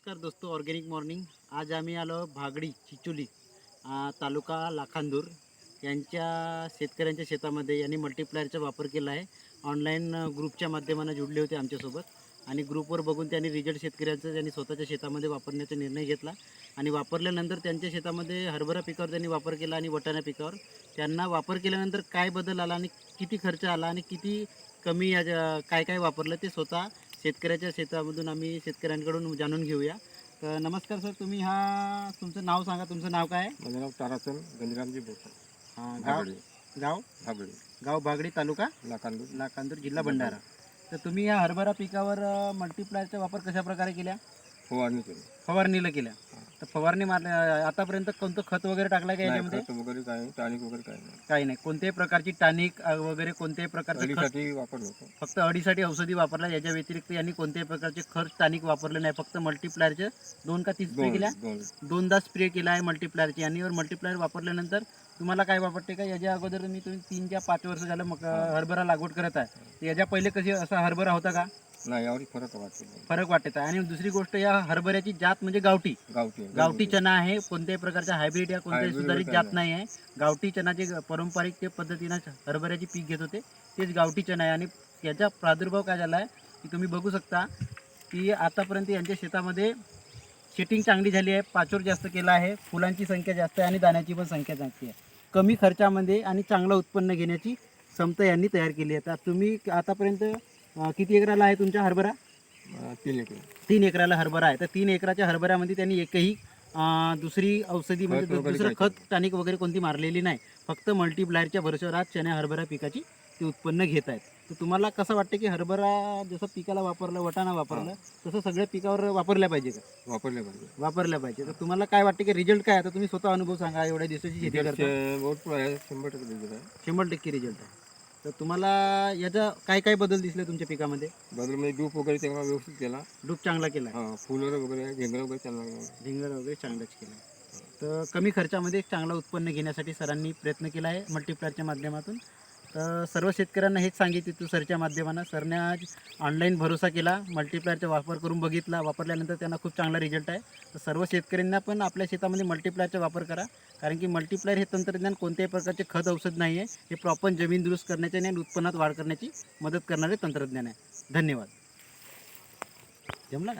नमस्कार दोस्तों, organic morning. आज आम्ही आलो भागडी चिचोली तालुका लाखांदूर यांच्या शेतकऱ्यांच्या शेतामध्ये यांनी मल्टीप्लायरचा वापर केला आहे. ऑनलाईन ग्रुपच्या माध्यमाने जुडले होते आमच्यासोबत आणि ग्रुपवर बघून त्यांनी रिझल्ट शेतकऱ्यांचा त्यांनी स्वतःच्या शेतामध्ये वापरण्याचा निर्णय घेतला आणि वापरल्यानंतर त्यांच्या शेतामध्ये हरभरा पिकावर त्यांनी वापर केला आणि वाटाणा पिकावर त्यांना वापर केल्यानंतर काय बदल आला आणि किती खर्च आला आणि किती कमी काय काय वापरलं ते स्वतः शेतकऱ्याच्या शेतामधून आम्ही शेतकऱ्यांकडून जाणून घेऊया. तर नमस्कार सर, तुम्ही तुमचं नाव सांगा. तुमचं नाव काय आहे? माझं नाव ताराचंद गंजरामजी बोरकर. गाव भागडी गाव भागडी गाव भागडी तालुका लाखांदूर लाखांदूर जिल्हा भंडारा. तर तुम्ही या हरभरा पिकावर मल्टीप्लायरचा वापर कशा प्रकारे केल्या? फवारणी केली. फवारणीला केल्या. तर फवारणी आतापर्यंत कोणतं खत वगैरे टाकलं का याच्यामध्ये? खत वगैरे काय टॉनिक वगैरे काय नाही. काही नाही. कोणत्याही प्रकारची टॉनिक वगैरे कोणत्याही प्रकारचं खत? अडीसाठी वापरलं होतं. फक्त अडीसाठी औषधी वापरला. याच्या व्यतिरिक्त यांनी कोणत्याही प्रकारचे खत टॉनिक वापरले नाही. फक्त मल्टीप्लायरचे 2 का 3 स्प्रे केल्या. दोनदा स्प्रे केला आहे मल्टीप्लायरची. आणि मल्टीप्लायर वापरल्यानंतर तुम्हाला काय वाटते का? याच्या अगोदर तुम्ही 3 ते 5 वर्ष झालं मग हरभरा लागवड करत आहे. तर याच्या पहिले कशी असा हरभरा होता का? नाही, यावर फरक वाटत आहे. आणि दुसरी गोष्ट, या हरभऱ्याची जात म्हणजे गावठी गावठी चना आहे. कोणत्याही प्रकारचा हायब्रिड या कोणत्याही सुधारित जात नाही आहे. गावठी चना जे पारंपरिक ते पद्धतीनं हरभऱ्याची पीक घेत होते तेच गावठी चना आहे. आणि याचा प्रादुर्भाव काय झाला आहे की तुम्ही बघू शकता की आतापर्यंत यांच्या शेतामध्ये सेटिंग चांगली झाली आहे. पाचोर जास्त केला आहे. फुलांची संख्या जास्त आहे आणि दाण्याची पण संख्या जास्त आहे. कमी खर्चामध्ये आणि चांगलं उत्पन्न घेण्याची क्षमता यांनी तयार केली आहे. तर तुम्ही आतापर्यंत किती एकराला आहे तुमच्या हरभरा? 3 एकर. 3 एकराला हरभरा आहे. तर 3 एकराच्या हरभऱ्यामध्ये त्यांनी एकही दुसरी औषधी म्हणजे दुसरं खत टॉनिक वगैरे कोणती मारलेली नाही. फक्त मल्टीप्लायरच्या भरोश्यावर आज चण्या हरभरा पिकाची ते उत्पन्न घेत आहेत. तर तुम्हाला कसं वाटतं की हरभरा जसं पिकाला वापरलं, वाटाणा वापरलं, तसं सगळ्या पिकावर वापरल्या पाहिजे का? वापरल्या पाहिजे. तर तुम्हाला काय वाटतं की रिझल्ट काय? आता तुम्ही स्वतः अनुभव सांगा. एवढ्या दिवसाची शेती करता. 100% रिझल्ट आहे. तर तुम्हाला याचा काय काय बदल दिसले तुमच्या पिकामध्ये? बदल म्हणजे डूप वगैरे तेव्हा व्यवस्थित केला. डूप चांगला केला. फुलं वगैरे ढेंगळ वगैरे चांगला. ढेंगळ वगैरे चांगलाच केला. तर कमी खर्चामध्ये चांगलं उत्पन्न घेण्यासाठी सरांनी प्रयत्न केला आहे मल्टीप्लायरच्या माध्यमातून. तर सर्व शेतकऱ्यांना हेच सांगितले तू सरच्या माध्यमानं. सरने आज ऑनलाईन भरोसा केला, मल्टीप्लायरचा वापर करून बघितला. वापरल्यानंतर त्यांना खूप चांगला रिझल्ट आहे. तर सर्व शेतकऱ्यांना पण आपल्या शेतामध्ये मल्टीप्लायरचा वापर करा. कारण की मल्टीप्लायर हे तंत्रज्ञान कोणत्याही प्रकारचे खत औषध नाही आहे. हे प्रॉपर जमीन दुरुस्त करण्याचे आणि उत्पन्नात वाढ करण्याची मदत करणारे तंत्रज्ञान आहे. धन्यवाद. जमला का?